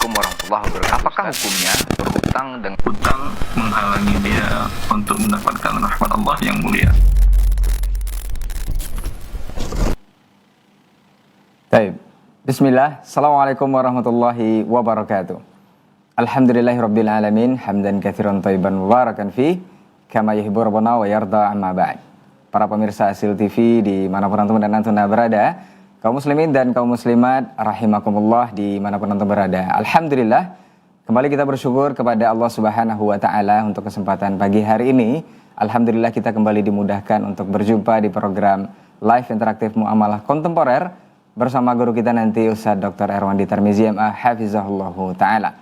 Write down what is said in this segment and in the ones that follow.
Assalamualaikum warahmatullahi wabarakatuh. Apakah hukumnya berhutang dengan hutang menghalangi dia untuk mendapatkan rahmat Allah yang mulia? Baik. Bismillah. Assalamualaikum warahmatullahi wabarakatuh. Alhamdulillahirabbil alamin, hamdan katsiran thayyiban mubarakan fi kama yuhibbu rabbuna wa yarda amma ba'd. Para pemirsa Asil TV dimanapun antum dan antuna berada, kaum muslimin dan kaum muslimat rahimakumullah dimanapun antum berada. Alhamdulillah, kembali kita bersyukur kepada Allah Subhanahu wa taala untuk kesempatan pagi hari ini. Alhamdulillah kita kembali dimudahkan untuk berjumpa di program live interaktif Muamalah Kontemporer bersama guru kita nanti Ustaz Dr. Erwandi Tarmizi MA hafizahullahu taala.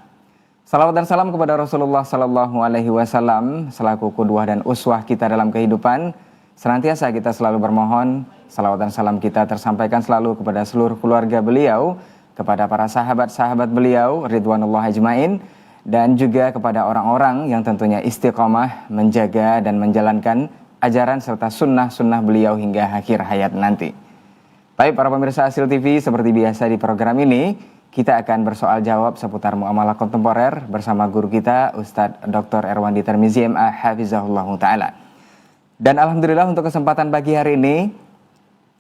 Salawat dan salam kepada Rasulullah sallallahu alaihi wasallam selaku qudwah dan uswah kita dalam kehidupan. Senantiasa kita selalu bermohon salawat dan salam kita tersampaikan selalu kepada seluruh keluarga beliau, kepada para sahabat-sahabat beliau ridwanullah ajmain, dan juga kepada orang-orang yang tentunya istiqomah menjaga dan menjalankan ajaran serta sunnah-sunnah beliau hingga akhir hayat nanti. Baik para pemirsa Asil TV, seperti biasa di program ini kita akan bersoal jawab seputar muamalah kontemporer bersama guru kita Ustadz Dr. Erwandi Tarmizi MA hafizahullahu taala. Dan alhamdulillah untuk kesempatan pagi hari ini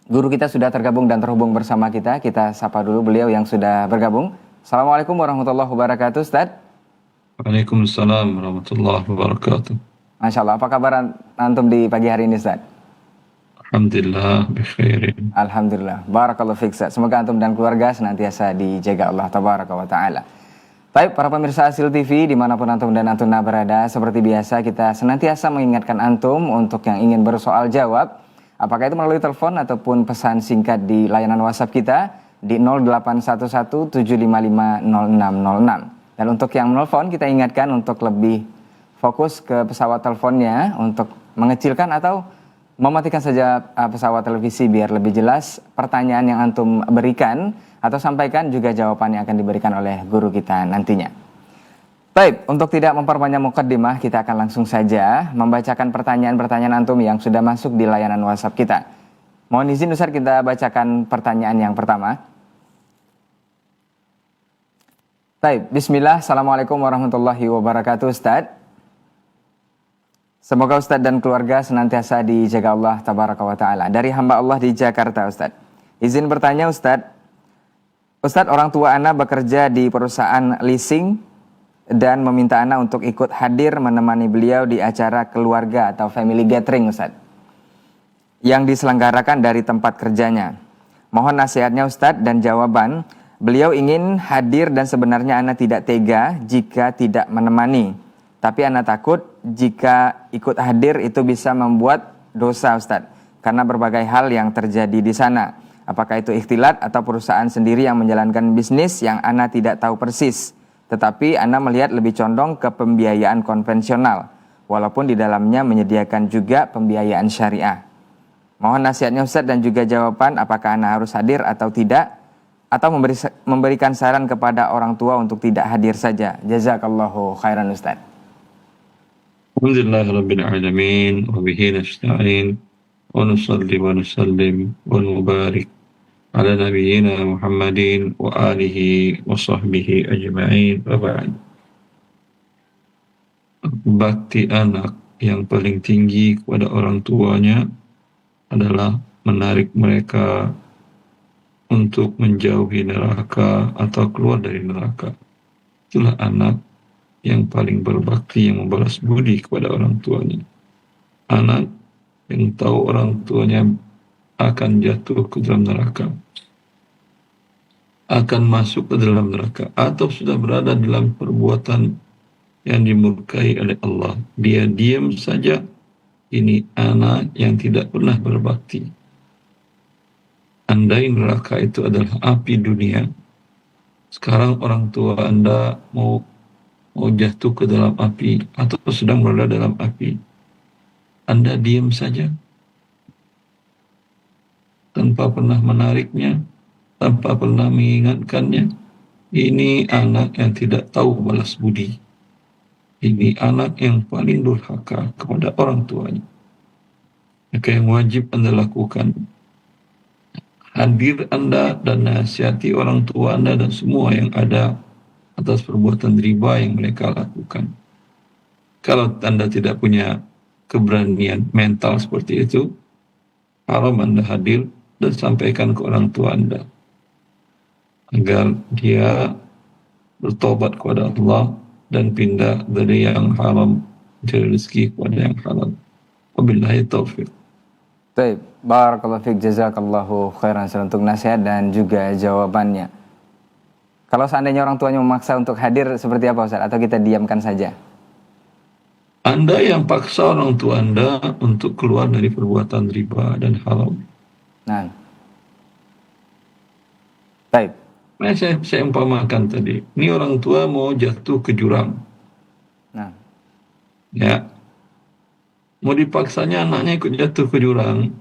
guru kita sudah tergabung dan terhubung bersama kita. Kita sapa dulu beliau yang sudah bergabung. Assalamualaikum warahmatullahi wabarakatuh, Ustaz. Waalaikumsalam warahmatullahi wabarakatuh. Masya Allah, apa kabar antum di pagi hari ini, Ustaz? Alhamdulillah bikhairin. Alhamdulillah, barakallahu fiik, Ustaz. Semoga antum dan keluarga senantiasa dijaga Allah tabaraka wa ta'ala. Baik, para pemirsa Asil TV dimanapun antum dan antuna berada, seperti biasa kita senantiasa mengingatkan antum untuk yang ingin bersoal jawab, apakah itu melalui telepon ataupun pesan singkat di layanan WhatsApp kita di 0811-755-0606. Dan untuk yang menelpon kita ingatkan untuk lebih fokus ke pesawat teleponnya untuk mengecilkan atau mematikan saja pesawat televisi biar lebih jelas pertanyaan yang antum berikan atau sampaikan, juga jawabannya akan diberikan oleh guru kita nantinya. Baik, untuk tidak memperpanjang mukaddimah, kita akan langsung saja membacakan pertanyaan-pertanyaan antum yang sudah masuk di layanan WhatsApp kita. Mohon izin Ustaz, kita bacakan pertanyaan yang pertama. Baik, bismillah. Assalamualaikum warahmatullahi wabarakatuh, Ustaz. Semoga Ustaz dan keluarga senantiasa dijaga Allah tabaraka wa ta'ala. Dari hamba Allah di Jakarta, Ustaz. Izin bertanya, Ustaz. Ustaz, orang tua Ana bekerja di perusahaan leasing dan meminta Ana untuk ikut hadir menemani beliau di acara keluarga atau family gathering, Ustaz, yang diselenggarakan dari tempat kerjanya. Mohon nasihatnya, Ustaz, dan jawaban. Beliau ingin hadir dan sebenarnya Ana tidak tega jika tidak menemani. Tapi Ana takut jika ikut hadir itu bisa membuat dosa, Ustaz, karena berbagai hal yang terjadi di sana. Apakah itu ikhtilat atau perusahaan sendiri yang menjalankan bisnis yang Ana tidak tahu persis. Tetapi Ana melihat lebih condong ke pembiayaan konvensional, walaupun di dalamnya menyediakan juga pembiayaan syariah. Mohon nasihatnya Ustaz dan juga jawaban, apakah Ana harus hadir atau tidak, atau memberikan saran kepada orang tua untuk tidak hadir saja. Jazakallahu khairan, Ustaz. Alhamdulillahirabbil alamin wa bihi nasta'in wa nusalli wa nusallim wa nubarik ala nabiyyina Muhammadin wa alihi wa sahbihi ajma'in wa ba'd. Bakti anak yang paling tinggi kepada orang tuanya adalah menarik mereka untuk menjauhi neraka atau keluar dari neraka. Itulah anak yang paling berbakti, yang membalas budi kepada orang tuanya. Anak yang tahu orang tuanya akan jatuh ke dalam neraka, akan masuk ke dalam neraka, atau sudah berada dalam perbuatan yang dimurkai oleh Allah, dia diam saja. Ini anak yang tidak pernah berbakti. Andai neraka itu adalah api dunia, sekarang orang tua Anda mau jatuh ke dalam api atau sedang berada dalam api, Anda diam saja tanpa pernah menariknya, tanpa pernah mengingatkannya. Ini anak yang tidak tahu balas budi. Ini anak yang paling durhaka kepada orang tuanya. Maka yang wajib Anda lakukan, hadir Anda dan nasihati orang tua Anda dan semua yang ada atas perbuatan riba yang mereka lakukan. Kalau Anda tidak punya keberanian mental seperti itu, haram Anda hadir dan sampaikan ke orang tua Anda agar dia bertobat kepada Allah dan pindah dari yang haram mencari rezeki kepada yang halal. Wabillahi taufiq. Baik, barakallahu fiik, jazakallahu khairan untuk nasihat dan juga jawabannya. Kalau seandainya orang tuanya memaksa untuk hadir, seperti apa Ustaz? Atau kita diamkan saja? Anda yang paksa orang tua Anda untuk keluar dari perbuatan riba dan haram. Nah, baik. Nah, saya umpamakan tadi, ini orang tua mau jatuh ke jurang. Nah, Ya, mau dipaksanya anaknya ikut jatuh ke jurang,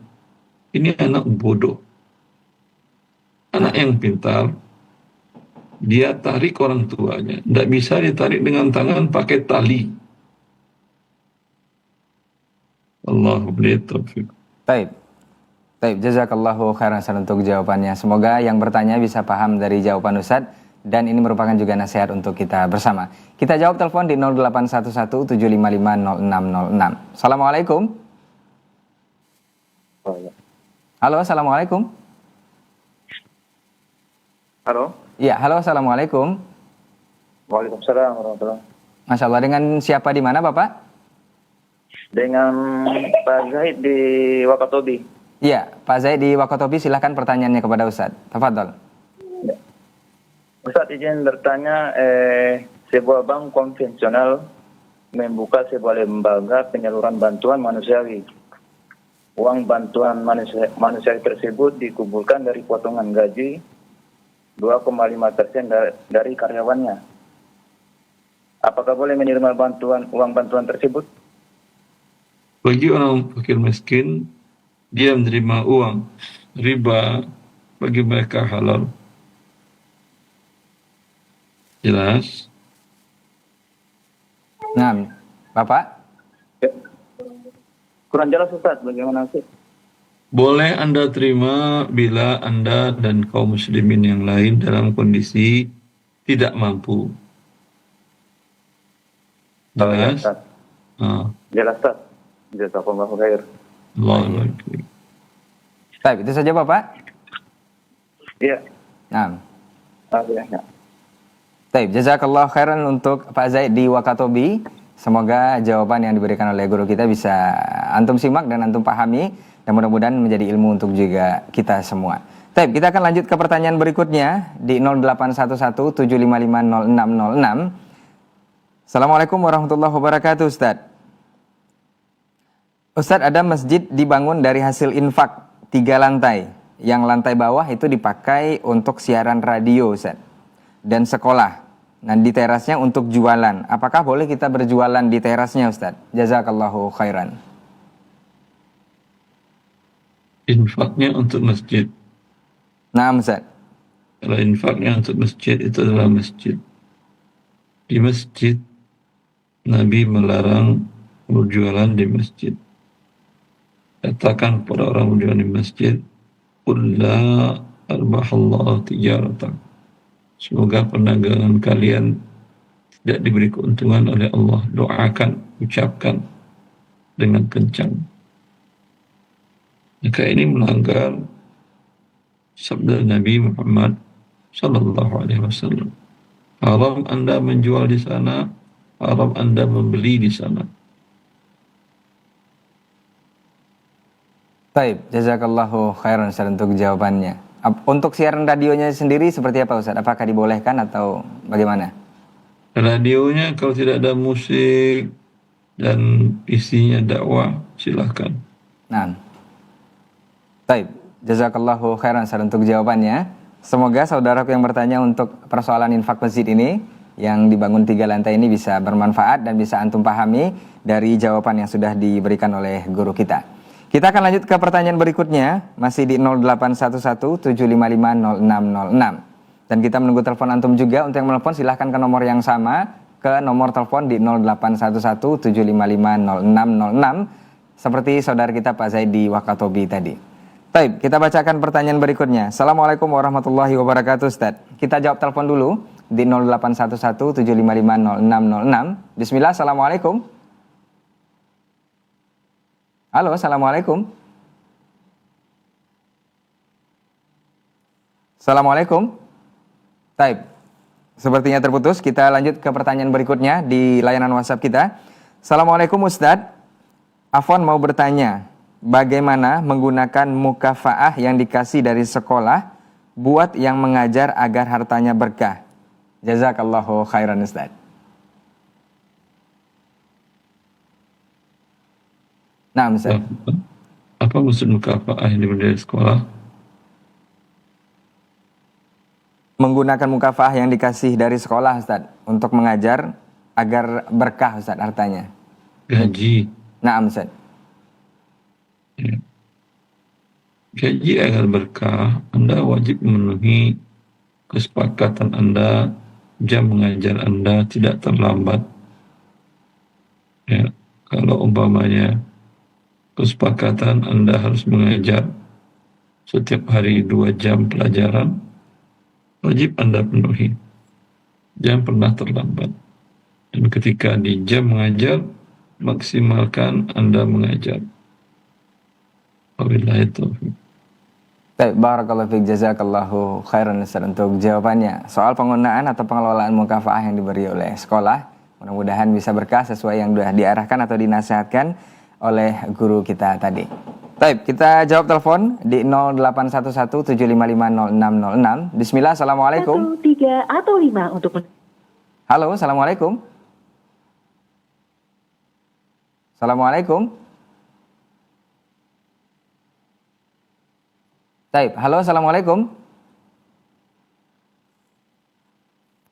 ini anak bodoh. Anak yang pintar, dia tarik orang tuanya. Tidak bisa ditarik dengan tangan pakai tali. Allahu taufiq. baik. Baik, jazakallahu khairan untuk jawabannya. Semoga yang bertanya bisa paham dari jawaban Ustadz, dan ini merupakan juga nasihat untuk kita bersama. Kita jawab telepon di 0811-755-0606. Assalamualaikum. Halo, assalamualaikum. Halo. Iya, halo, assalamualaikum. Waalaikumsalam warahmatullahi. Masya Allah, dengan siapa di mana Bapak? Dengan Pak Zahid di Wakatobi. Iya, Pak Zaid di Wakatobi, silahkan pertanyaannya kepada Ustadz. Tafadhol. Ustaz izin bertanya, sebuah bank konvensional membuka sebuah lembaga penyaluran bantuan manusiawi. Uang bantuan manusiawi tersebut dikumpulkan dari potongan gaji 2,5% dari karyawannya. Apakah boleh menerima uang bantuan tersebut? Bagi orang fakir miskin, dia menerima uang riba, bagi mereka halal. Jelas? Nah, Bapak? Kurang jelas Ustaz, bagaimana sih? Boleh Anda terima bila Anda dan kaum muslimin yang lain dalam kondisi tidak mampu. Jelas? Ustaz. Jelas Ustaz. Jazakallahu khair. Allah. Baik, itu saja Bapak. Iya. Nah. Ya. Baik, jazakallah khairan untuk Pak Zaid di Wakatobi. Semoga jawaban yang diberikan oleh guru kita bisa antum simak dan antum pahami, dan mudah-mudahan menjadi ilmu untuk juga kita semua. Baik, kita akan lanjut ke pertanyaan berikutnya di 0811-755-0606. Assalamualaikum warahmatullahi wabarakatuh, Ustadz. Ustadz, ada masjid dibangun dari hasil infak 3 lantai. Yang lantai bawah itu dipakai untuk siaran radio, Ustadz, dan sekolah. Nah, di terasnya untuk jualan. Apakah boleh kita berjualan di terasnya, Ustadz? Jazakallahu khairan. Infaknya untuk masjid. Nah, Ustadz. Kalau infaknya untuk masjid, itu adalah masjid. Di masjid, Nabi melarang berjualan di masjid. Katakan kepada orang berjualan di masjid, qul la arbahallahu tijaratan. Semoga perdagangan kalian tidak diberi keuntungan oleh Allah. Doakan, ucapkan dengan kencang. Maka ini melanggar sabda Nabi Muhammad sallallahu alaihi wasallam. Haram Anda menjual di sana, haram Anda membeli di sana. Baik, jazakallahu khairan Ustaz untuk jawabannya. Untuk siaran radionya sendiri seperti apa Ustaz? Apakah dibolehkan atau bagaimana? Radionya kalau tidak ada musik dan isinya dakwah, silahkan. Nah, baik, jazakallahu khairan Ustaz untuk jawabannya. Semoga saudaraku yang bertanya untuk persoalan infak masjid ini yang dibangun 3 lantai ini bisa bermanfaat dan bisa antum pahami dari jawaban yang sudah diberikan oleh guru kita. Kita akan lanjut ke pertanyaan berikutnya, masih di 0811-755-0606. Dan kita menunggu telepon antum juga. Untuk yang menelpon silahkan ke nomor yang sama, ke nomor telepon di 0811-755-0606, seperti saudara kita Pak Zaid di Wakatobi tadi. Baik, kita bacakan pertanyaan berikutnya. Assalamualaikum warahmatullahi wabarakatuh, Ustaz. Kita jawab telepon dulu, di 0811-755-0606. Bismillah, Assalamualaikum. Halo, Assalamualaikum. Assalamualaikum. Taib. Sepertinya terputus. Kita lanjut ke pertanyaan berikutnya di layanan WhatsApp kita. Assalamualaikum Ustadz. Afwan mau bertanya, bagaimana menggunakan mukafaah yang dikasih dari sekolah buat yang mengajar agar hartanya berkah? Jazakallahu khairan Ustadz. Nah, Ustadz. Apa maksud mukafaah yang diberi dari sekolah? Menggunakan mukafaah yang dikasih dari sekolah Ustadz untuk mengajar agar berkah Ustadz hartanya. Gaji. Nah, Ustadz. Ya. Gaji agar berkah, Anda wajib memenuhi kesepakatan Anda, jam mengajar Anda tidak terlambat. Ya, kalau umpamanya kesepakatan Anda harus mengajar setiap hari 2 jam pelajaran, wajib Anda penuhi. Jangan pernah terlambat. Dan ketika di jam mengajar, maksimalkan Anda mengajar. Wabillahi taufiq. Baik, barakallahu fiik, jazakallahu khairan Ustaz untuk jawabannya. Soal penggunaan atau pengelolaan mukafaah yang diberi oleh sekolah, mudah-mudahan bisa berkah sesuai yang sudah diarahkan atau dinasihatkan oleh guru kita tadi. Baik, kita jawab telepon di 0811-755-0606. Bismillah, Assalamualaikum. 1, 3, atau 5 untuk... Halo, Assalamualaikum. Assalamualaikum. Baik, halo, Assalamualaikum.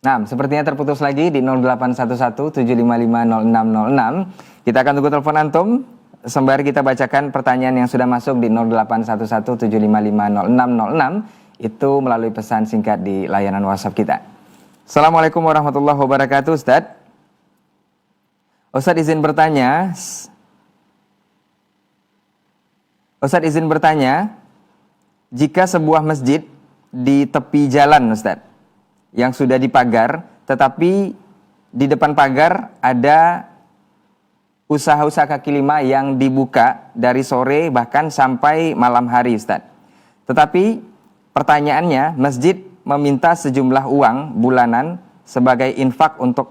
Nah, sepertinya terputus lagi di 0811-755-0606. Kita akan tunggu telepon antum sembari kita bacakan pertanyaan yang sudah masuk di 0811-755-0606. Itu melalui pesan singkat di layanan WhatsApp kita. Assalamualaikum warahmatullahi wabarakatuh, Ustadz. Ustadz izin bertanya, jika sebuah masjid di tepi jalan, Ustadz, yang sudah dipagar, tetapi di depan pagar ada usaha-usaha kaki lima yang dibuka dari sore bahkan sampai malam hari, Ustadz. Tetapi pertanyaannya, masjid meminta sejumlah uang bulanan sebagai infak untuk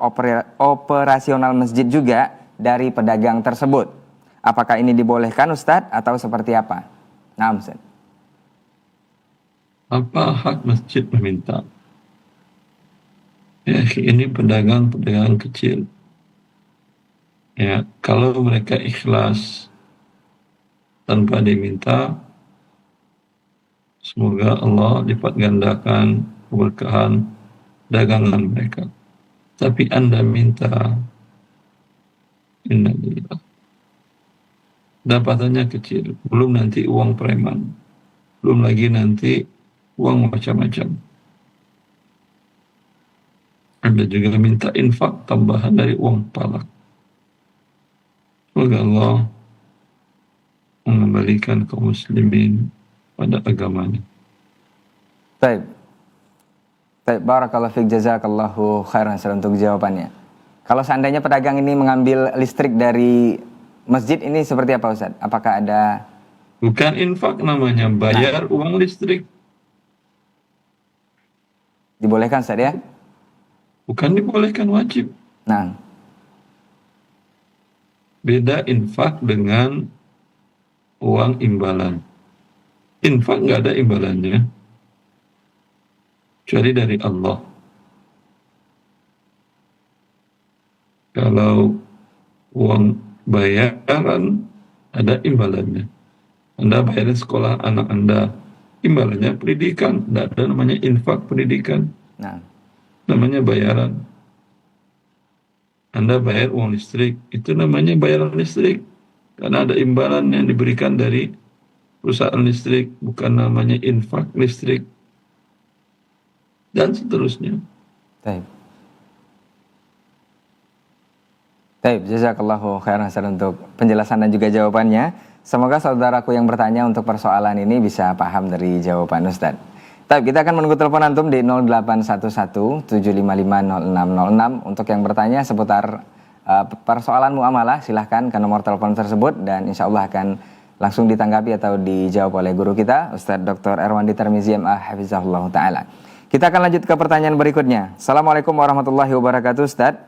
operasional masjid juga dari pedagang tersebut. Apakah ini dibolehkan, Ustadz, atau seperti apa? Nah, Ustadz. Apa hak masjid meminta? Ya, ini pedagang-pedagang kecil. Ya, kalau mereka ikhlas tanpa diminta, semoga Allah lipat gandakan keberkahan dagangan mereka. Tapi Anda minta, innalillah, dapatannya kecil, belum nanti uang preman, belum lagi nanti uang macam-macam. Anda juga minta infak tambahan dari uang palak. Semoga Allah mengembalikan kaum muslimin pada agamanya. Baik. Baik, barakallahu fiik, jazakallahu khairan untuk jawabannya. Kalau seandainya pedagang ini mengambil listrik dari masjid, ini seperti apa, Ustaz? Apakah ada... Bukan infak namanya, bayar uang listrik. Dibolehkan, Ustaz, ya? Bukan dibolehkan, wajib. Nah. Beda infak dengan uang imbalan. Infak nggak ada imbalannya, kecuali dari Allah. Kalau uang bayaran ada imbalannya. Anda bayarin sekolah anak Anda, imbalannya pendidikan. Tidak ada namanya infak pendidikan. Nah. Namanya bayaran. Anda bayar uang listrik, itu namanya bayaran listrik. Karena ada imbalan yang diberikan dari perusahaan listrik, bukan namanya infak listrik. Dan seterusnya. Baik. Baik, jazakallahu khairan untuk penjelasan dan juga jawabannya. Semoga saudaraku yang bertanya untuk persoalan ini bisa paham dari jawaban Ustadz. Baik, kita akan menunggu telepon antum di 0811-755-0606 untuk yang bertanya seputar persoalan muamalah. Silahkan ke nomor telepon tersebut dan insya Allah akan langsung ditanggapi atau dijawab oleh guru kita, Ustadz Dr. Erwandi Tirmizi MA Hafizahullah Ta'ala. Kita akan lanjut ke pertanyaan berikutnya. Assalamualaikum warahmatullahi wabarakatuh, Ustadz.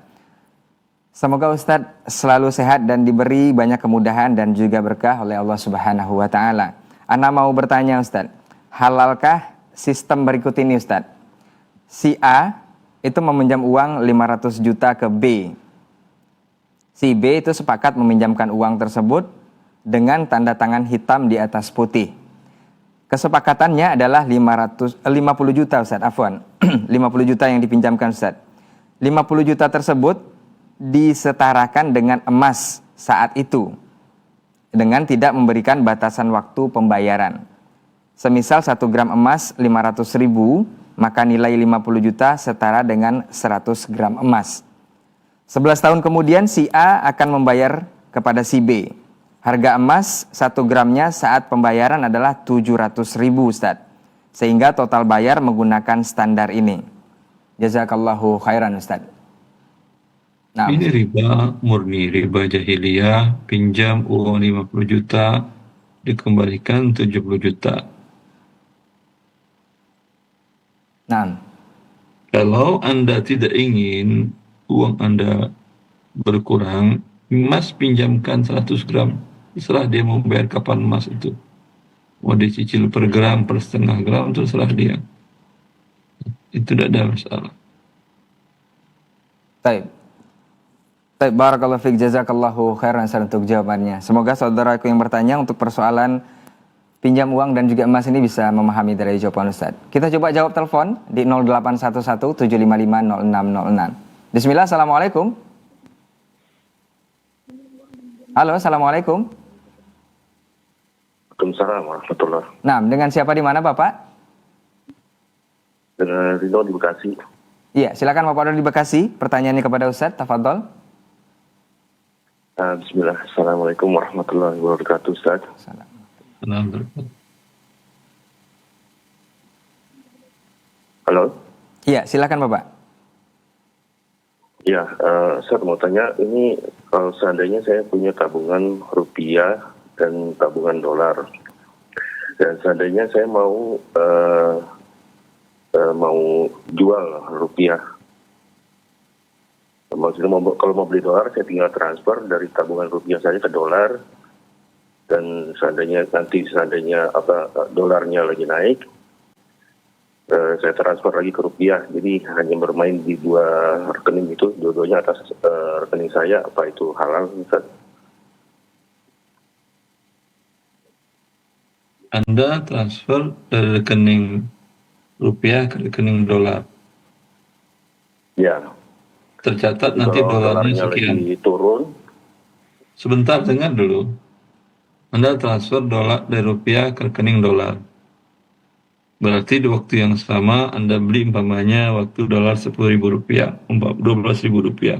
Semoga Ustadz selalu sehat dan diberi banyak kemudahan dan juga berkah oleh Allah Subhanahu wa Ta'ala. Ana mau bertanya, Ustadz, halalkah sistem berikut ini, Ustadz? Si A itu meminjam uang 500 juta ke B. Si B itu sepakat meminjamkan uang tersebut dengan tanda tangan hitam di atas putih. Kesepakatannya adalah 50 juta, Ustadz, afwan. 50 juta yang dipinjamkan, Ustadz. 50 juta tersebut disetarakan dengan emas saat itu dengan tidak memberikan batasan waktu pembayaran. Semisal 1 gram emas 500.000, maka nilai 50 juta setara dengan 100 gram emas. 11 tahun kemudian si A akan membayar kepada si B. Harga emas 1 gramnya saat pembayaran adalah 700.000, Ustadz. Sehingga total bayar menggunakan standar ini. Jazakallahu khairan, Ustadz. Nah, Ini riba murni, riba jahiliyah, pinjam uang 50 juta, dikembalikan 70 juta. nah, Kalau Anda tidak ingin uang Anda berkurang, emas pinjamkan 100 gram. Terserah dia mau bayar kapan emas itu. Mau dicicil per gram, per setengah gram, terserah dia. Itu tidak ada masalah. baik. Baik, barakallahu fiik, jazakallahu khairan untuk jawabannya. Semoga saudaraku yang bertanya untuk persoalan pinjam uang dan juga emas ini bisa memahami dari jawaban Ustaz. Kita coba jawab telepon di 0811-755-0606. Bismillah, assalamualaikum. Halo, assalamualaikum. Waalaikumsalam warahmatullahi. Nah, dengan siapa di mana Bapak? Dengan Rino di Bekasi. Iya, silakan Bapak ada di Bekasi. Pertanyaannya kepada Ustaz, tafadhol. Bismillah. Assalamualaikum warahmatullahi wabarakatuh, Ustaz. Halo? Iya, silakan Bapak. Ya, saya mau tanya, ini kalau seandainya saya punya tabungan rupiah dan tabungan dolar, dan seandainya saya mau jual rupiah, maksudnya kalau mau beli dolar, saya tinggal transfer dari tabungan rupiah saya ke dolar, dan seandainya dolarnya lagi naik, saya transfer lagi ke rupiah. Jadi hanya bermain di dua rekening itu, dua-duanya atas rekening saya. Apa itu halal, Ustaz? Anda transfer dari rekening rupiah ke rekening dolar. Ya. Tercatat nanti dolarnya sekian. Lagi turun. Sebentar, dengar dulu. Anda transfer dolar dari rupiah ke rekening dolar. Berarti di waktu yang sama Anda beli umpamanya waktu dolar 10.000 rupiah, 12.000 rupiah.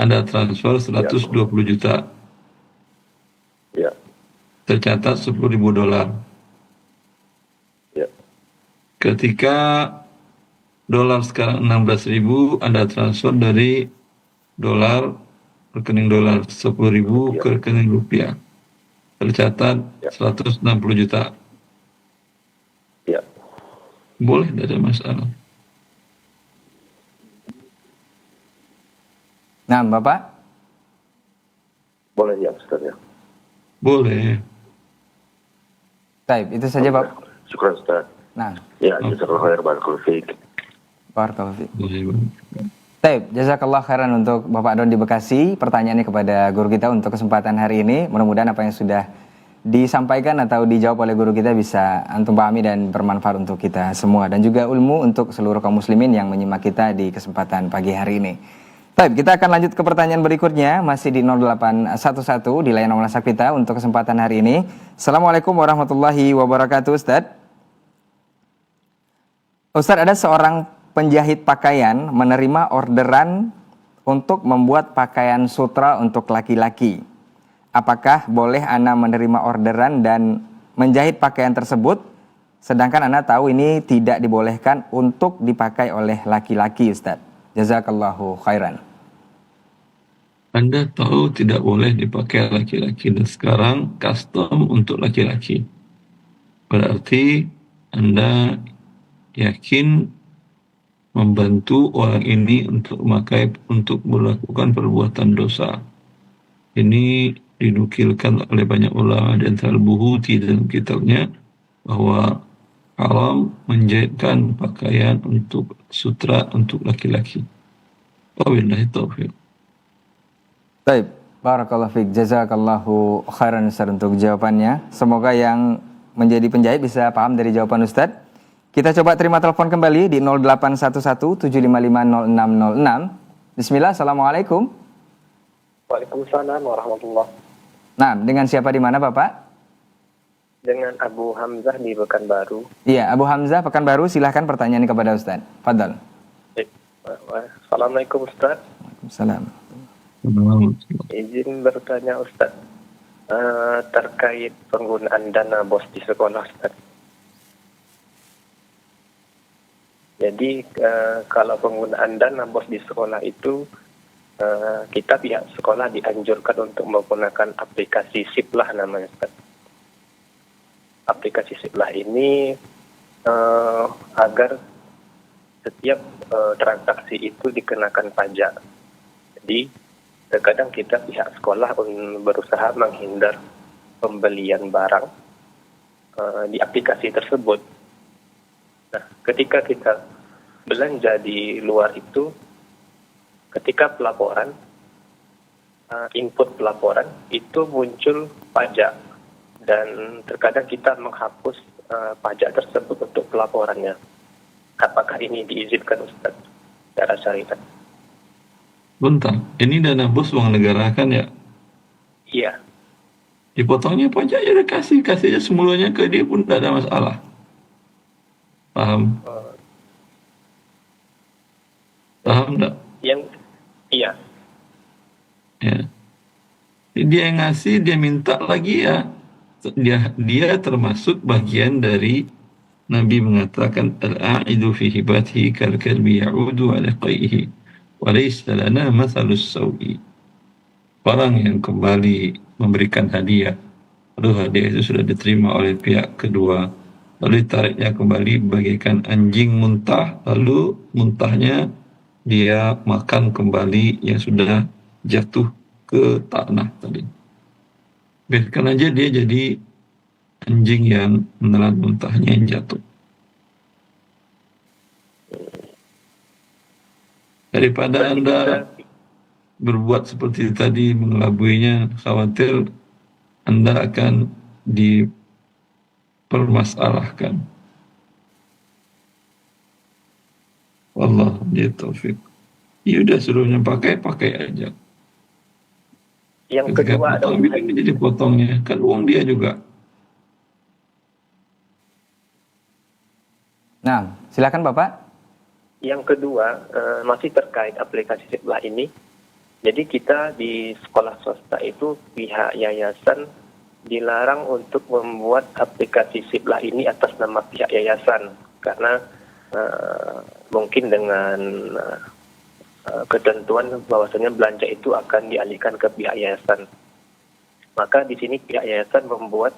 Anda transfer 120 juta. Ya. Tercatat 10.000 dolar. Ya. Ketika dolar sekarang 16.000, Anda transfer dari dolar, rekening dolar 10.000 ke rekening rupiah. Tercatat 160 juta. Ya. Boleh, tidak ada masalah. Nah, Bapak? Boleh ya, Ustaz ya. Boleh. Baik, itu saja Bapak. Syukur, Ustaz. Nah, Ya, jazakallahu khair, barakallahu fiik. barakallahu fiik. Boleh. Baik, jazakallah khairan untuk Bapak Don di Bekasi. Pertanyaannya kepada guru kita untuk kesempatan hari ini. Mudah-mudahan apa yang sudah disampaikan atau dijawab oleh guru kita bisa antum pahami dan bermanfaat untuk kita semua. Dan juga ilmu untuk seluruh kaum muslimin yang menyimak kita di kesempatan pagi hari ini. Baik, kita akan lanjut ke pertanyaan berikutnya. Masih di 0811 di layanan WhatsApp kita untuk kesempatan hari ini. Assalamualaikum warahmatullahi wabarakatuh, Ustadz. Ustadz, ada seorang penjahit pakaian menerima orderan untuk membuat pakaian sutra untuk laki-laki. Apakah boleh ana menerima orderan dan menjahit pakaian tersebut sedangkan Anda tahu ini tidak dibolehkan untuk dipakai oleh laki-laki, Ustaz. Jazakallahu khairan. Anda tahu tidak boleh dipakai laki-laki dan sekarang custom untuk laki-laki. Berarti Anda yakin membantu orang ini untuk melakukan perbuatan dosa. Ini dinukilkan oleh banyak ulama dan Al-Buhuti dalam kitabnya bahwa haram menjahitkan pakaian untuk sutra untuk laki-laki. Wabillahi taufiq. Baik, barakallahu fiik, jazakallahu khairan Ustaz untuk jawabannya. Semoga yang menjadi penjahit bisa paham dari jawaban Ustaz. Kita coba terima telepon kembali di 0811-755-0606. Bismillah, Assalamualaikum. Waalaikumsalam warahmatullahi. Nah, dengan siapa di mana Bapak? Dengan Abu Hamzah di Pekanbaru. Iya, Abu Hamzah Pekanbaru, silahkan pertanyaan kepada Ustaz. Fadal. Assalamualaikum Ustaz. Salam. Izin bertanya Ustaz, terkait penggunaan dana BOS di sekolah Ustaz. Jadi kalau penggunaan dana BOS di sekolah itu, kita pihak sekolah dianjurkan untuk menggunakan aplikasi Siplah namanya Ustaz. Aplikasi Siplah ini agar setiap transaksi itu dikenakan pajak. Jadi terkadang kita pihak sekolah berusaha menghindar pembelian barang di aplikasi tersebut. Nah, ketika kita belanja di luar itu, ketika pelaporan, input pelaporan itu muncul pajak, dan terkadang kita menghapus pajak tersebut untuk pelaporannya. Apakah ini diizinkan Ustaz secara syariat? Bentar, ini dana BOS uang negara kan ya? Iya. Dipotongnya pajak ya udah kasih aja semulanya ke dia pun tidak ada masalah. Paham? Paham enggak? Iya. Ya. Dia yang ngasih, dia minta lagi ya. Dia termasuk bagian dari Nabi mengatakan al-a'idu fi hibatihi kal kalbi ya'udu ala qayhi wa laysa lana mathalus sawi. Orang yang kembali memberikan hadiah, lalu hadiah itu sudah diterima oleh pihak kedua, lalu ditariknya kembali bagaikan anjing muntah, lalu muntahnya dia makan kembali yang sudah jatuh ke tanah tadi. Biarkan aja dia jadi anjing yang menelan muntahnya yang jatuh. Daripada Anda berbuat seperti tadi mengelabuinya, khawatir Anda akan dipermasalahkan. Wallah dia taufik. Ya udah suruhnya pakai aja. Yang Ketika kedua potong, adalah ini jadi potongnya kan uang dia juga. Nah, silakan Bapak. Yang kedua, masih terkait aplikasi Siplah ini. Jadi kita di sekolah swasta itu pihak yayasan dilarang untuk membuat aplikasi Siplah ini atas nama pihak yayasan. Karena mungkin dengan ketentuan bahwasanya belanja itu akan dialihkan ke pihak yayasan. Maka di sini pihak yayasan membuat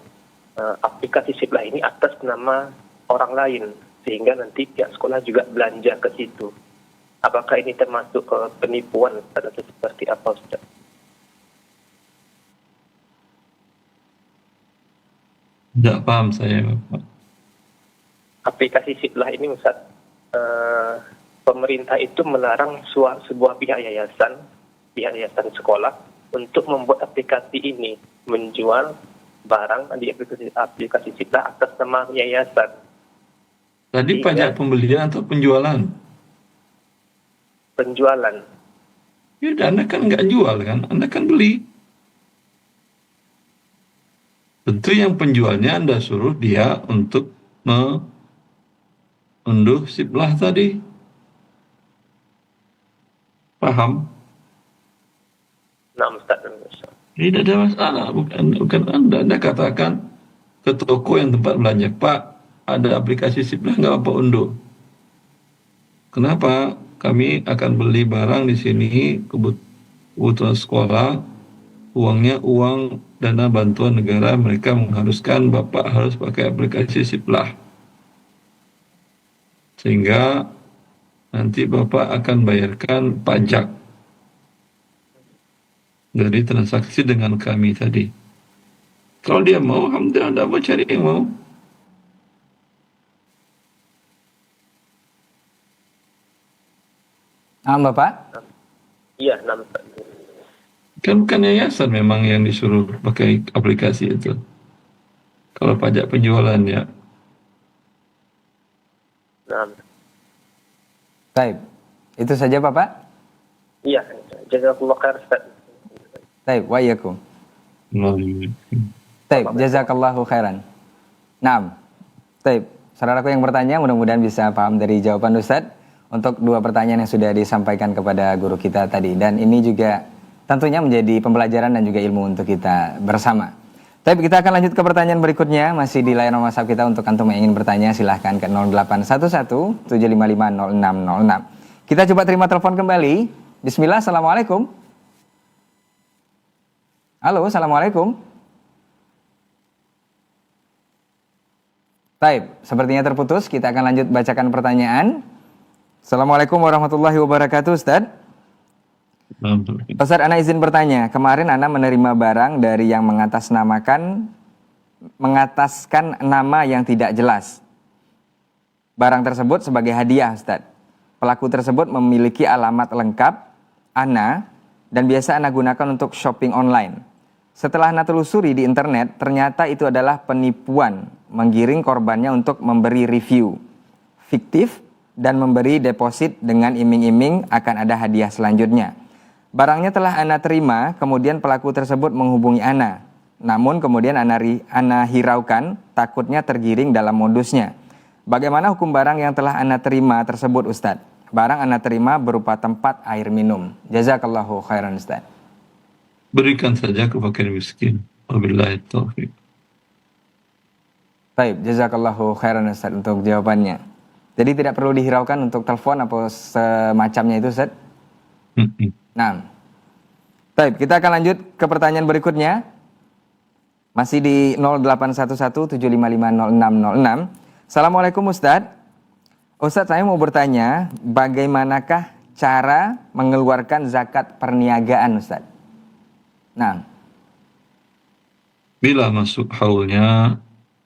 aplikasi Siplah ini atas nama orang lain, sehingga nanti pihak sekolah juga belanja ke situ. Apakah ini termasuk penipuan atau seperti apa Ustaz? Tidak paham saya Bapak. Aplikasi Siplah ini Ustaz, pemerintah itu melarang sebuah pihak yayasan sekolah untuk membuat aplikasi ini, menjual barang di aplikasi Siplah atas nama yayasan. Tadi pajak pembelian atau penjualan? Penjualan. Ya udah, Anda kan nggak jual kan, Anda kan beli. Tentu yang penjualnya Anda suruh dia untuk mengunduh Siplah tadi. Paham? Nah Ustaz. Tidak ada masalah, bukan Anda. Anda katakan ke toko yang tempat belanja, Pak, ada aplikasi Siplah nggak apa unduh. Kenapa? Kami akan beli barang di sini kebutuhan sekolah, uangnya uang dana bantuan negara, mereka mengharuskan Bapak harus pakai aplikasi Siplah. Sehingga nanti Bapak akan bayarkan pajak dari transaksi dengan kami tadi. Kalau dia mau, alhamdulillah, tidak mau cari yang mau. Bapak? Iya, Kan bukan yayasan memang yang disuruh pakai aplikasi itu. Kalau pajak penjualan ya. Baik. Itu saja Bapak? Iya, jazakallah khair Ustaz. Baik, wa iyyakum. Baik, jazakallahu khairan. Naam. Baik, saudaraku yang bertanya mudah-mudahan bisa paham dari jawaban Ustadz untuk dua pertanyaan yang sudah disampaikan kepada guru kita tadi. Dan ini juga tentunya menjadi pembelajaran dan juga ilmu untuk kita bersama. Tapi kita akan lanjut ke pertanyaan berikutnya. Masih di layanan WhatsApp kita. Untuk antum yang ingin bertanya silahkan ke 0811 755 0606. Kita coba terima telepon kembali. Bismillah, assalamualaikum. Halo, assalamualaikum. Baik, sepertinya terputus. Kita akan lanjut bacakan pertanyaan. Assalamualaikum warahmatullahi wabarakatuh, Ustaz. Ustaz, Ana izin bertanya. Kemarin Ana menerima barang dari yang mengataskan nama yang tidak jelas. Barang tersebut sebagai hadiah, Ustaz. Pelaku tersebut memiliki alamat lengkap Ana dan biasa Ana gunakan untuk shopping online. Setelah Ana telusuri di internet, ternyata itu adalah penipuan, menggiring korbannya untuk memberi review fiktif dan memberi deposit dengan iming-iming akan ada hadiah selanjutnya. Barangnya telah Ana terima, kemudian pelaku tersebut menghubungi Ana. Namun kemudian Ana hiraukan, takutnya tergiring dalam modusnya. Bagaimana hukum barang yang telah Ana terima tersebut, Ustadz? Barang Ana terima berupa tempat air minum. Jazakallahu khairan, Ustadz. Berikan saja ke fakir miskin. Wabillahi taufiq. Baik, jazakallahu khairan, Ustadz, untuk jawabannya. Jadi tidak perlu dihiraukan untuk telepon atau semacamnya itu, Ustadz? Nah, baik, kita akan lanjut ke pertanyaan berikutnya. Masih di 0811-755-0606. Assalamualaikum Ustadz. Ustadz, saya mau bertanya, bagaimanakah cara mengeluarkan zakat perniagaan, Ustadz? Nah, bila masuk haulnya,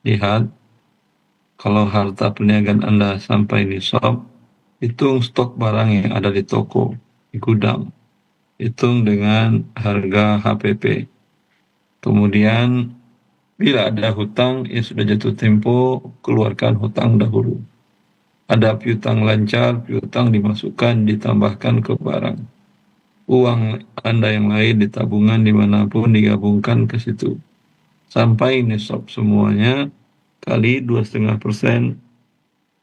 lihat kalau harta perniagaan Anda sampai nisab, hitung stok barang yang ada di toko, di gudang. Hitung dengan harga HPP. Kemudian bila ada hutang yang sudah jatuh tempo, keluarkan hutang dahulu. Ada piutang lancar, piutang dimasukkan, ditambahkan ke barang. Uang Anda yang lain di tabungan dimanapun digabungkan ke situ. Sampai nisab semuanya, kali 2,5%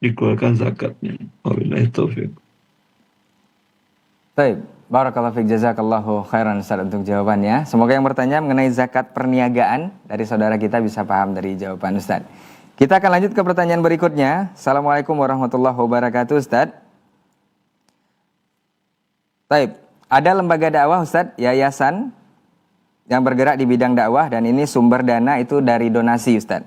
dikeluarkan zakatnya. Wabillahi taufiq. baik. Barakallahu fiik, jazakallahu khairan Ustaz untuk jawabannya. Semoga yang bertanya mengenai zakat perniagaan dari saudara kita bisa paham dari jawaban Ustaz. Kita akan lanjut ke pertanyaan berikutnya. Assalamualaikum warahmatullahi wabarakatuh, Ustaz. Baik, ada lembaga dakwah Ustaz, yayasan yang bergerak di bidang dakwah dan ini sumber dana itu dari donasi, Ustaz.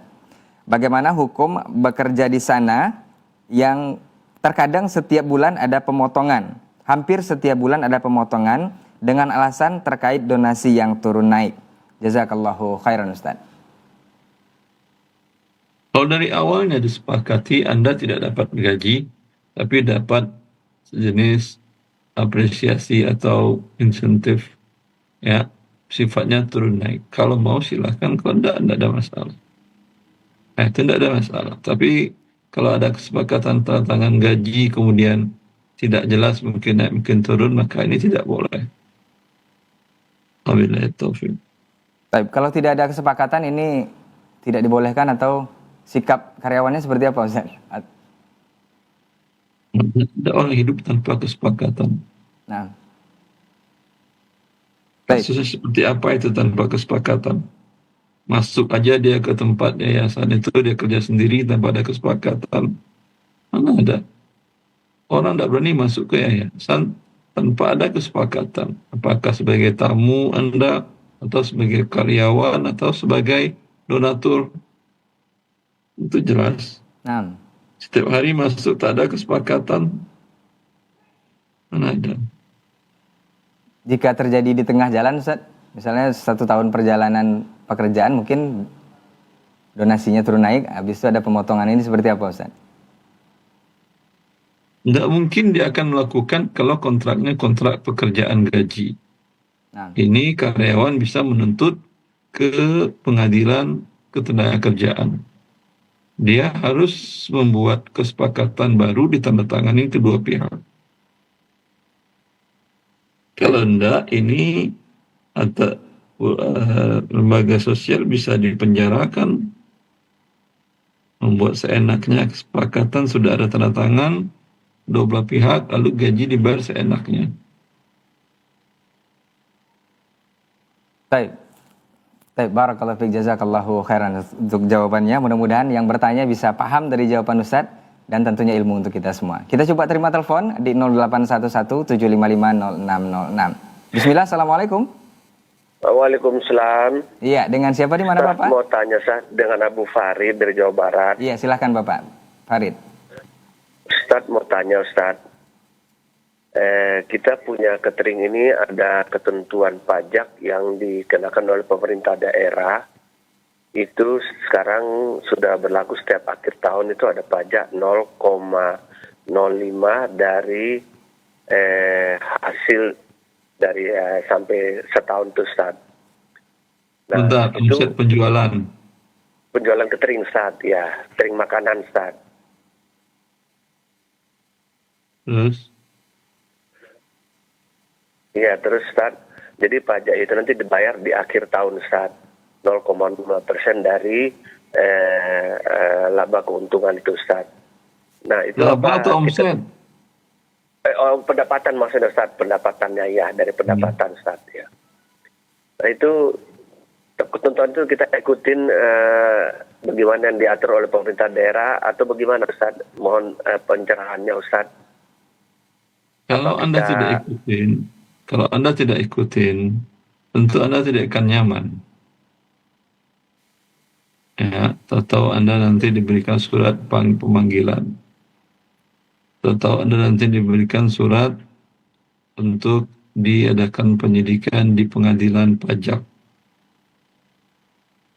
Bagaimana hukum bekerja di sana yang terkadang setiap bulan ada pemotongan? Hampir setiap bulan ada pemotongan dengan alasan terkait donasi yang turun naik. Jazakallahu khairan, Ustaz. Kalau dari awalnya disepakati Anda tidak dapat gaji, tapi dapat sejenis apresiasi atau insentif, ya, sifatnya turun naik. Kalau mau silahkan, kalau tidak ada masalah. Itu tidak ada masalah. Tapi kalau ada kesepakatan tanda tangan gaji kemudian tidak jelas, mungkin naik mungkin turun, maka ini tidak boleh. Wabillahi taufiq. Baik, kalau tidak ada kesepakatan ini tidak dibolehkan atau sikap karyawannya seperti apa, Ustaz? Ada orang hidup tanpa kesepakatan. Nah, baik. Kasusnya seperti apa itu tanpa kesepakatan? Masuk aja dia ke tempat yayasan itu, dia kerja sendiri tanpa ada kesepakatan. Mana ada? Orang tidak berani masuk ke yayasan tanpa ada kesepakatan. Apakah sebagai tamu Anda, atau sebagai karyawan, atau sebagai donatur. Itu jelas. Nah, Setiap hari masuk tak ada kesepakatan. Mana ada? jika terjadi di tengah jalan, Ustaz, misalnya 1 tahun perjalanan pekerjaan, mungkin donasinya turun naik, habis itu ada pemotongan, ini seperti apa, Ustaz? Tidak mungkin dia akan melakukan kalau kontraknya kontrak pekerjaan gaji. Nah, Ini karyawan bisa menuntut ke pengadilan ketenagakerjaan. Dia harus membuat kesepakatan baru ditandatangani kedua pihak. Kalau tidak, ini atau lembaga sosial bisa dipenjarakan. Membuat seenaknya kesepakatan, sudah ada tanda tangan dua belah pihak, lalu gaji dibayar seenaknya. baik. Baik, barakallahu fiik, jazakallahu khairan untuk jawabannya. Mudah-mudahan yang bertanya bisa paham dari jawaban Ustaz dan tentunya ilmu untuk kita semua. Kita coba terima telepon di 0811-755-0606. Bismillah, assalamualaikum. Waalaikumsalam. Iya, dengan siapa di mana Ustaz, Bapak? mau tanya Ustaz dengan Abu Farid dari Jawa Barat. Iya, silahkan Bapak Farid. Ustaz mau tanya Ustaz. Kita punya catering ini ada ketentuan pajak yang dikenakan oleh pemerintah daerah. Itu sekarang sudah berlaku setiap akhir tahun, itu ada pajak 0,05 dari hasil dari sampai setahun itu Ustaz. Bentar, omset penjualan. Penjualan catering Ustaz, ya, catering makanan Ustaz. Terus? Iya, terus Ustaz, jadi pajak itu nanti dibayar di akhir tahun Ustaz. 0,5% dari laba keuntungan itu Ustaz. Nah, itu Laba atau omset? Pendapatan maksudnya Ustaz, pendapatannya ya, dari pendapatan Ustaz ya. Nah, itu ketentuan itu kita ikutin bagaimana yang diatur oleh pemerintah daerah atau bagaimana Ustaz? Mohon pencerahannya Ustaz. Kalau Anda tidak ikutin, tentu Anda tidak akan nyaman. Ya, atau Anda nanti diberikan surat pemanggilan. Atau Anda nanti diberikan surat untuk diadakan penyidikan di pengadilan pajak.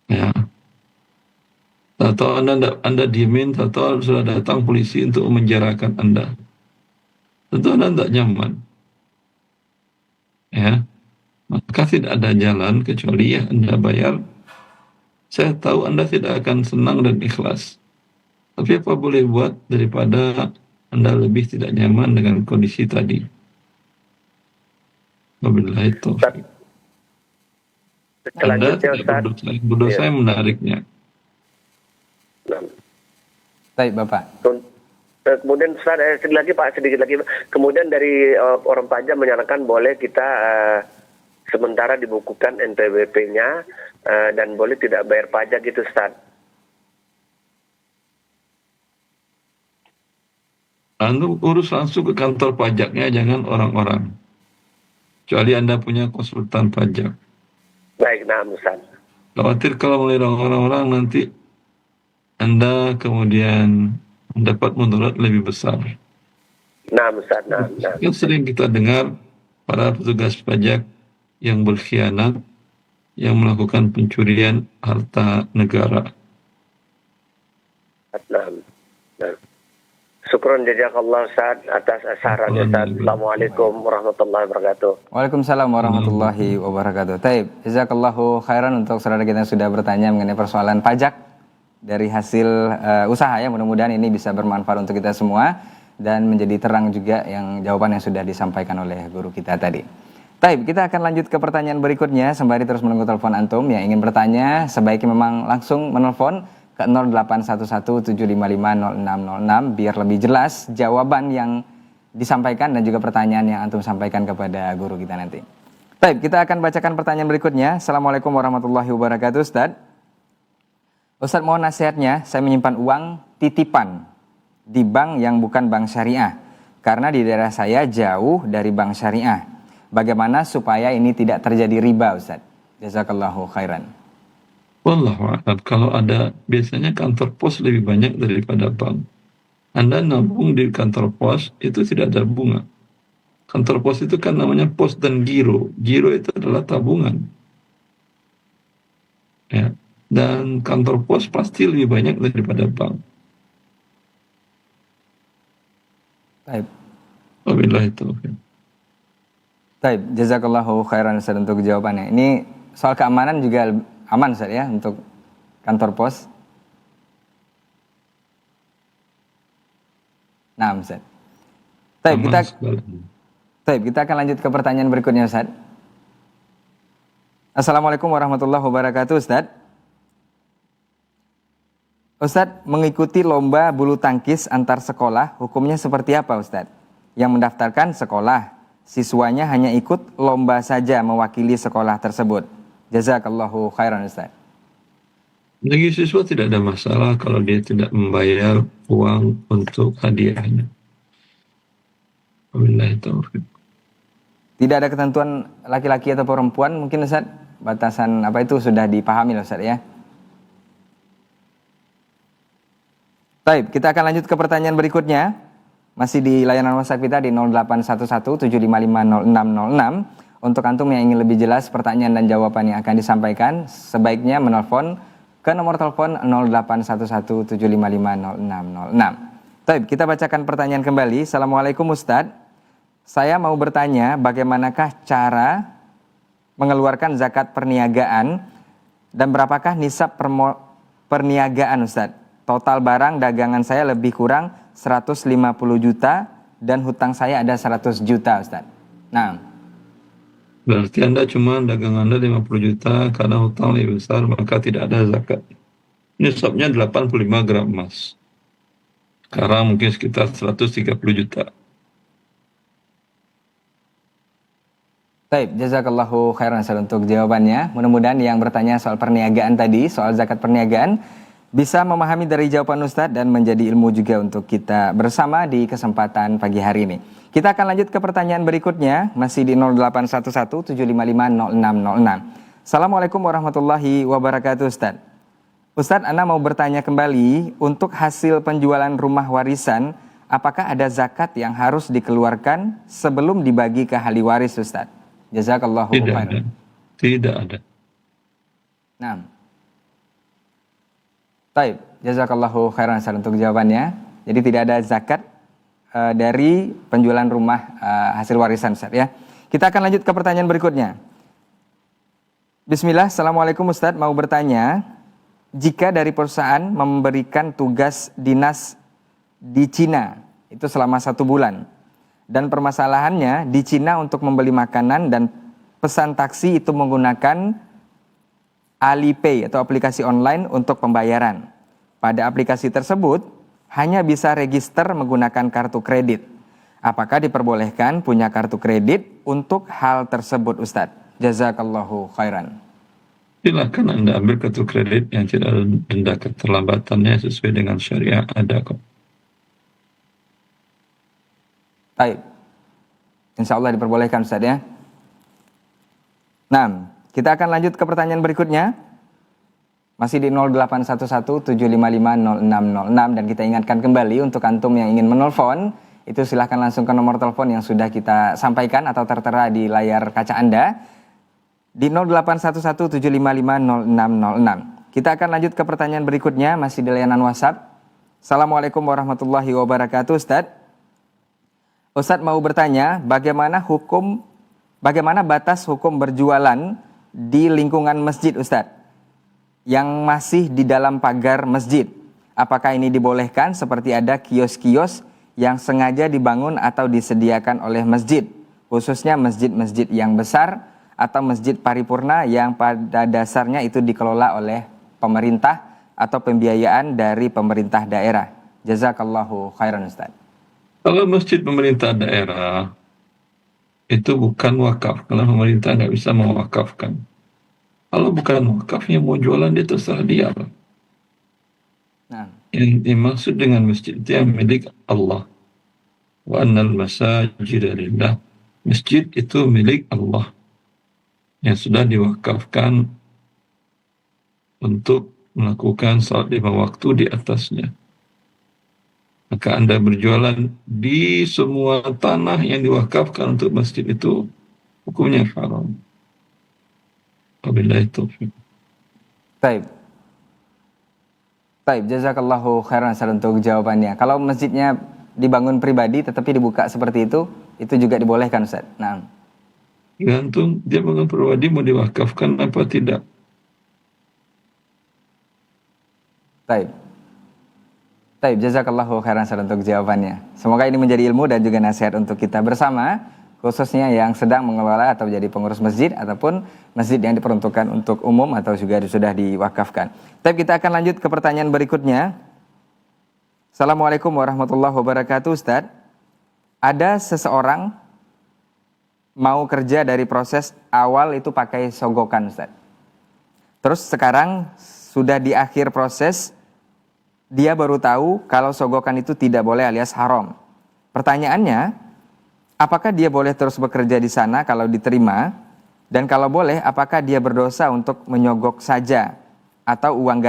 Ya. Atau Anda diemin, atau sudah datang polisi untuk menjarakan Anda. Tentu Anda tidak nyaman. Ya, maka tidak ada jalan kecuali ya Anda bayar. Saya tahu Anda tidak akan senang dan ikhlas. Tapi apa boleh buat daripada Anda lebih tidak nyaman dengan kondisi tadi. Wabillahi taufiq. Anda tidak berdosa yang menariknya. Baik Bapak. Kemudian Ustaz, sedikit lagi. Kemudian dari orang pajak menyarankan boleh kita sementara dibukukan NPWP-nya dan boleh tidak bayar pajak gitu Ustaz. Anda urus langsung ke kantor pajaknya, jangan orang-orang. Kecuali Anda punya konsultan pajak. Baik, nah Ustaz. Khawatir kalau melirang orang-orang nanti Anda kemudian mendapat mudarat lebih besar. Nah Ustaz, nah. Yang sering kita dengar para petugas pajak yang berkhianat, yang melakukan pencurian harta negara. Nah. Syukron jazakallah Ustaz atas sarannya Ustaz. Assalamualaikum warahmatullahi wabarakatuh. Waalaikumsalam warahmatullahi wabarakatuh. Taib, jazakallahu khairan untuk saudara kita yang sudah bertanya mengenai persoalan pajak dari hasil usaha ya. Mudah-mudahan ini bisa bermanfaat untuk kita semua dan menjadi terang juga yang jawaban yang sudah disampaikan oleh guru kita tadi. Taib, kita akan lanjut ke pertanyaan berikutnya sembari terus menunggu telepon antum yang ingin bertanya. Sebaiknya memang langsung menelpon ke 0811-755-0606 biar lebih jelas jawaban yang disampaikan dan juga pertanyaan yang antum sampaikan kepada guru kita nanti. Baik, kita akan bacakan pertanyaan berikutnya. Assalamualaikum warahmatullahi wabarakatuh, Ustaz. Ustadz mohon nasihatnya, saya menyimpan uang titipan di bank yang bukan bank syariah. Karena di daerah saya jauh dari bank syariah. Bagaimana supaya ini tidak terjadi riba, Ustadz? Jazakallahu khairan. Wallahu a'lam. Kalau ada, biasanya kantor pos lebih banyak daripada bank. Anda nabung di kantor pos, itu tidak ada bunga. Kantor pos itu kan namanya pos dan giro. Giro itu adalah tabungan. Ya. Dan kantor pos pasti lebih banyak daripada bank. Baik. Wabillahi taufiq. Baik, jazakallahu khairan Ustaz untuk jawabannya. Ini soal keamanan juga aman Ustaz ya untuk kantor pos. Nah, Ustaz. Baik, kita akan lanjut ke pertanyaan berikutnya Ustaz. Assalamualaikum warahmatullahi wabarakatuh Ustaz. Ustadz, mengikuti lomba bulu tangkis antar sekolah, hukumnya seperti apa Ustadz? Yang mendaftarkan sekolah, siswanya hanya ikut lomba saja mewakili sekolah tersebut. Jazakallahu khairan Ustadz. Bagi siswa tidak ada masalah kalau dia tidak membayar uang untuk hadiahnya. Wabillahi taufiq. Tidak ada ketentuan laki-laki atau perempuan mungkin Ustadz? Batasan apa itu sudah dipahami Ustadz ya? Baik, kita akan lanjut ke pertanyaan berikutnya. Masih di layanan WhatsApp kita di 0811755606. Untuk antum yang ingin lebih jelas pertanyaan dan jawaban yang akan disampaikan, sebaiknya menelpon ke nomor telepon 0811755606. Baik, kita bacakan pertanyaan kembali. Assalamualaikum Ustadz. Saya mau bertanya bagaimanakah cara mengeluarkan zakat perniagaan dan berapakah nisab perniagaan Ustadz? Total barang dagangan saya lebih kurang 150 juta dan hutang saya ada 100 juta Ustaz. Nah. Berarti Anda cuma dagang Anda 50 juta karena hutang lebih besar maka tidak ada zakat. Nisabnya 85 gram emas. Sekarang mungkin sekitar 130 juta. Baik, jazakallahu khairan Ustaz untuk jawabannya. Mudah-mudahan yang bertanya soal perniagaan tadi, soal zakat perniagaan bisa memahami dari jawaban Ustadz dan menjadi ilmu juga untuk kita bersama di kesempatan pagi hari ini. Kita akan lanjut ke pertanyaan berikutnya, masih di 0811755606. Assalamualaikum warahmatullahi wabarakatuh Ustadz. Ustadz, Ana mau bertanya kembali, untuk hasil penjualan rumah warisan, apakah ada zakat yang harus dikeluarkan sebelum dibagi ke ahli waris Ustadz? Jazakallahu khairan. Tidak ada. Nah. Baik, jazakallahu khairan Ustaz untuk jawabannya. Jadi tidak ada zakat dari penjualan rumah hasil warisan Ustaz ya. Kita akan lanjut ke pertanyaan berikutnya. Bismillah, Assalamualaikum Ustaz, mau bertanya, jika dari perusahaan memberikan tugas dinas di Cina, itu selama 1 bulan, dan permasalahannya di Cina untuk membeli makanan dan pesan taksi itu menggunakan Alipay atau aplikasi online untuk pembayaran. Pada aplikasi tersebut hanya bisa register menggunakan kartu kredit. Apakah diperbolehkan punya kartu kredit untuk hal tersebut Ustadz? Jazakallahu khairan. Silakan Anda ambil kartu kredit yang tidak ada denda keterlambatannya sesuai dengan syariah, ada kok. Baik. Insya Allah diperbolehkan Ustadz ya. Nah, kita akan lanjut ke pertanyaan berikutnya. Masih di 0811755606 dan kita ingatkan kembali untuk antum yang ingin menelpon, itu silahkan langsung ke nomor telepon yang sudah kita sampaikan atau tertera di layar kaca Anda di 0811755606. Kita akan lanjut ke pertanyaan berikutnya, masih di layanan WhatsApp. Assalamualaikum warahmatullahi wabarakatuh Ustadz. Ustadz mau bertanya, bagaimana batas hukum berjualan di lingkungan masjid Ustadz yang masih di dalam pagar masjid? Apakah ini dibolehkan seperti ada kios-kios yang sengaja dibangun atau disediakan oleh masjid, khususnya masjid-masjid yang besar atau masjid paripurna yang pada dasarnya itu dikelola oleh pemerintah atau pembiayaan dari pemerintah daerah? Jazakallahu khairan Ustaz. Kalau masjid pemerintah daerah itu bukan wakaf, karena pemerintah nggak bisa mewakafkan. Kalau bukan wakaf, yang mau jualan dia terserah dia. Yang dimaksud dengan masjid itu yang milik Allah. Wa annal masajida lillah. Masjid itu milik Allah yang sudah diwakafkan untuk melakukan salat 5 waktu di atasnya. Maka Anda berjualan di semua tanah yang diwakafkan untuk masjid itu, hukumnya haram. Wabillahi taufiq. Taib. Taib, jazakallahu khairan Ustaz untuk jawabannya. Kalau masjidnya dibangun pribadi tetapi dibuka seperti itu juga dibolehkan Ustaz. Nah. Gantung dia bangun pribadi mau diwakafkan apa tidak. Taib. Taib, jazakallahu khairan Ustaz untuk jawabannya. Semoga ini menjadi ilmu dan juga nasihat untuk kita bersama, khususnya yang sedang mengelola atau jadi pengurus masjid ataupun masjid yang diperuntukkan untuk umum atau juga sudah diwakafkan. Tapi kita akan lanjut ke pertanyaan berikutnya. Assalamualaikum warahmatullahi wabarakatuh Ustaz. Ada seseorang mau kerja dari proses awal itu pakai sogokan Ustaz. Terus sekarang sudah di akhir proses, dia baru tahu kalau sogokan itu tidak boleh alias haram. Pertanyaannya, apakah dia boleh terus bekerja di sana kalau diterima? Dan kalau boleh, apakah dia berdosa untuk menyogok saja? Atau uang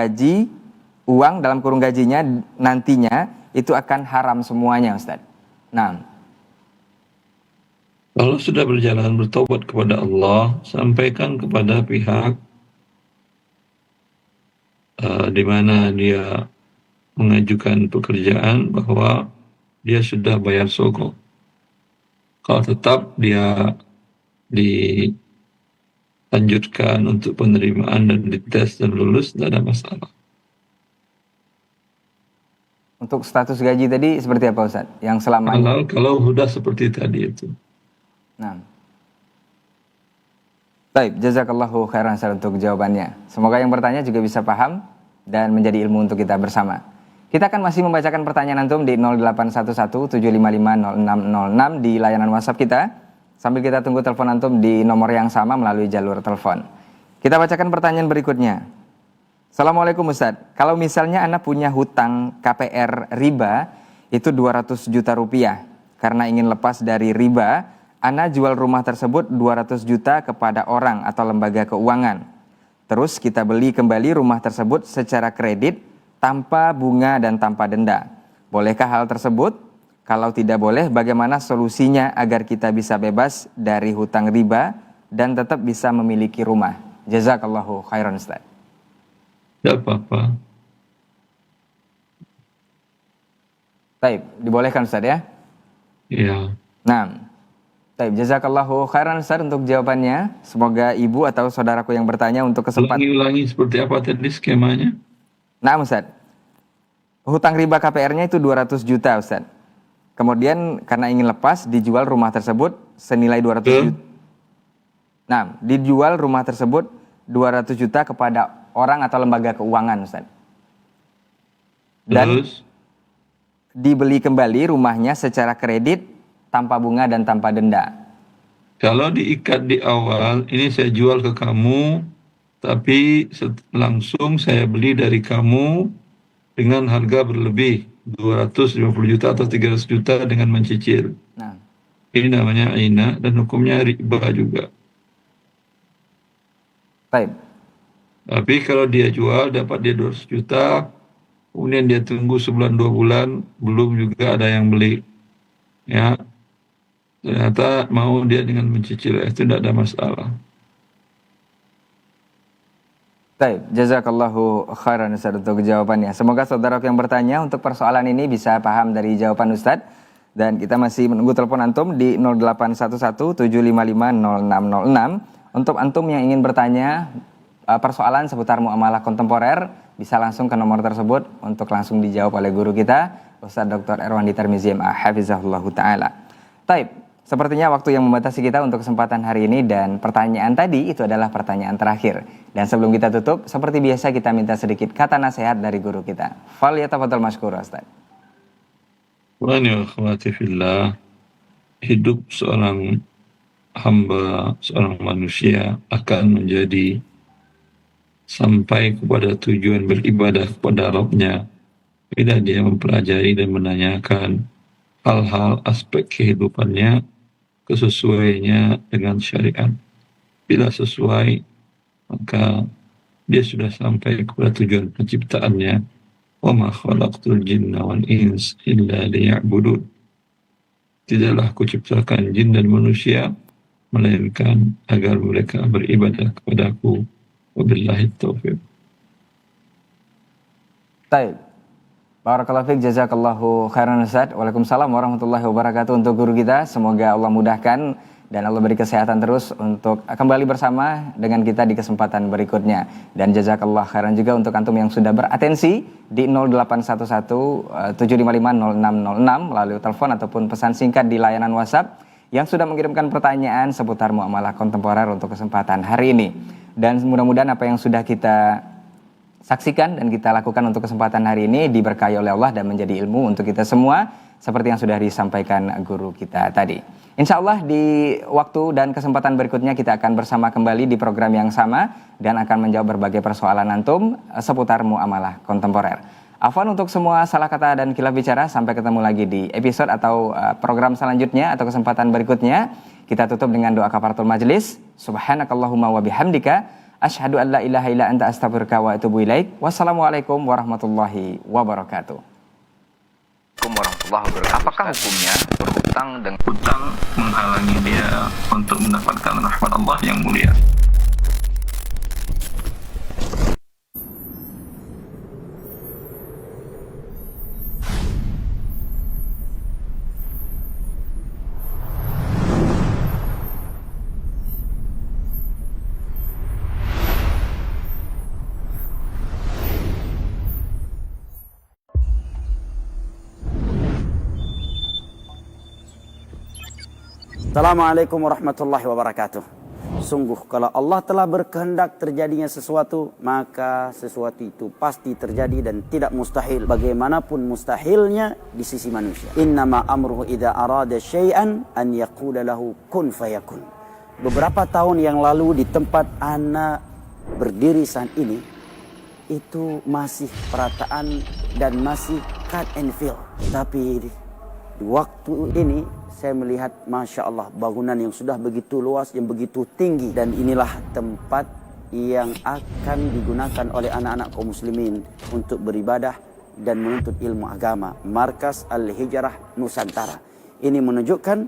dalam kurung gajinya nantinya itu akan haram semuanya Ustaz? Nah. Kalau sudah berjalan bertobat kepada Allah, sampaikan kepada pihak di mana dia mengajukan pekerjaan bahwa dia sudah bayar sogok. Kalau tetap dia dilanjutkan untuk penerimaan dan dites dan lulus, tidak ada masalah. Untuk status gaji tadi seperti apa Ustaz? Yang selama kalau sudah seperti tadi itu. Nah. Baik, jazakallahu khairan Ustaz untuk jawabannya. Semoga yang bertanya juga bisa paham dan menjadi ilmu untuk kita bersama. Kita akan masih membacakan pertanyaan antum di 0811-755-0606 di layanan WhatsApp kita. Sambil kita tunggu telepon antum di nomor yang sama melalui jalur telepon. Kita bacakan pertanyaan berikutnya. Assalamualaikum Ustaz. Kalau misalnya Anda punya hutang KPR riba itu 200 juta rupiah. Karena ingin lepas dari riba, Anda jual rumah tersebut 200 juta kepada orang atau lembaga keuangan. Terus kita beli kembali rumah tersebut secara kredit tanpa bunga dan tanpa denda. Bolehkah hal tersebut? Kalau tidak boleh, bagaimana solusinya agar kita bisa bebas dari hutang riba dan tetap bisa memiliki rumah? Jazakallahu khairan Ustaz. Tidak apa-apa. Baik, dibolehkan Ustaz ya? Iya. Nah. Baik, jazakallahu khairan Ustaz untuk jawabannya. Semoga ibu atau saudaraku yang bertanya untuk kesempatan. Ulangi seperti apa tadi skemanya? Nah Ustaz, hutang riba KPR-nya itu 200 juta Ustaz. Kemudian karena ingin lepas, dijual rumah tersebut senilai 200 juta. Nah, dijual rumah tersebut 200 juta kepada orang atau lembaga keuangan Ustaz. Dan Terus? Dibeli kembali rumahnya secara kredit tanpa bunga dan tanpa denda. Kalau diikat di awal, ini saya jual ke kamu, tapi langsung saya beli dari kamu dengan harga berlebih, 250 juta atau 300 juta dengan mencicil. Nah. Ini namanya aina dan hukumnya riba juga. Baik. Tapi kalau dia jual, dapat dia 200 juta, kemudian dia tunggu sebulan 2 bulan, belum juga ada yang beli. Ya, ternyata mau dia dengan mencicil, itu tidak ada masalah. Baik, jazakallahu khairan Ustaz untuk jawabannya. Semoga saudara yang bertanya untuk persoalan ini bisa paham dari jawaban Ustaz. Dan kita masih menunggu telepon antum di 0811-755-0606. Untuk antum yang ingin bertanya persoalan seputar muamalah kontemporer, bisa langsung ke nomor tersebut untuk langsung dijawab oleh guru kita, Ustaz Dr. Erwandi Tarmizi MA, hafizahullahu ta'ala. Taib. Sepertinya waktu yang membatasi kita untuk kesempatan hari ini dan pertanyaan tadi itu adalah pertanyaan terakhir. Dan sebelum kita tutup, seperti biasa kita minta sedikit kata nasihat dari guru kita. Fal yatafadhal mashkur Ustaz. Wa akhwati fillah, hidup seorang hamba, seorang manusia akan menjadi sampai kepada tujuan beribadah kepada Rabbnya Tidak dia mempelajari dan menanyakan hal-hal aspek kehidupannya, kesesuaiannya dengan syariat. Bila sesuai, maka dia sudah sampai kepada tujuan penciptaannya. Wa ma khalaqtul jinna wal ins illa liya'budun. Tidaklah kuciptakan jin dan manusia melainkan agar mereka beribadah kepadaku. Wabillahi taufiq. Baik. Barakallahu fiik, jazakallahu khairan Ustaz. Waalaikumsalam warahmatullahi wabarakatuh untuk guru kita. Semoga Allah mudahkan dan Allah beri kesehatan terus untuk kembali bersama dengan kita di kesempatan berikutnya. Dan jazakallahu khairan juga untuk antum yang sudah beratensi di 0811 755 0606 melalui telepon ataupun pesan singkat di layanan WhatsApp yang sudah mengirimkan pertanyaan seputar muamalah kontemporer untuk kesempatan hari ini. Dan mudah-mudahan apa yang sudah kita saksikan dan kita lakukan untuk kesempatan hari ini diberkahi oleh Allah dan menjadi ilmu untuk kita semua seperti yang sudah disampaikan guru kita tadi. Insya Allah di waktu dan kesempatan berikutnya kita akan bersama kembali di program yang sama dan akan menjawab berbagai persoalan antum seputar muamalah kontemporer. Afwan untuk semua salah kata dan kilaf bicara. Sampai ketemu lagi di episode atau program selanjutnya atau kesempatan berikutnya. Kita tutup dengan doa kafaratul majelis. Subhanakallahumma wa bihamdika asyhadu an la ilaha illa anta astaghfiruka wa atubu ilaik. Wassalamualaikum warahmatullahi wabarakatuh. Assalamualaikum warahmatullahi wabarakatuh. Apakah hukumnya berhutang dengan Hutang menghalangi dia untuk mendapatkan rahmat Allah yang mulia. Assalamualaikum warahmatullahi wabarakatuh. Sungguh kalau Allah telah berkehendak terjadinya sesuatu, maka sesuatu itu pasti terjadi dan tidak mustahil. Bagaimanapun mustahilnya di sisi manusia. Innama amruhu idza arada syai'an an yaqula lahu kun fayakun. Beberapa tahun yang lalu di tempat ana berdiri saat ini, itu masih perataan dan masih cut and fill. Tapi di waktu ini saya melihat Masya Allah bangunan yang sudah begitu luas, yang begitu tinggi. Dan inilah tempat yang akan digunakan oleh anak-anak kaum muslimin untuk beribadah dan menuntut ilmu agama. Markas Al-Hijrah Nusantara. Ini menunjukkan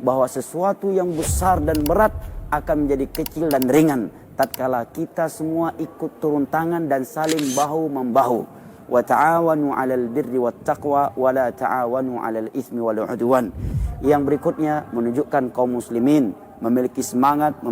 bahwa sesuatu yang besar dan berat akan menjadi kecil dan ringan tatkala kita semua ikut turun tangan dan saling bahu-membahu. Wa ta'awanu 'alal birri wat taqwa wa la ta'awanu 'alal itsmi wal 'udwan. Yang berikutnya menunjukkan kaum muslimin memiliki semangat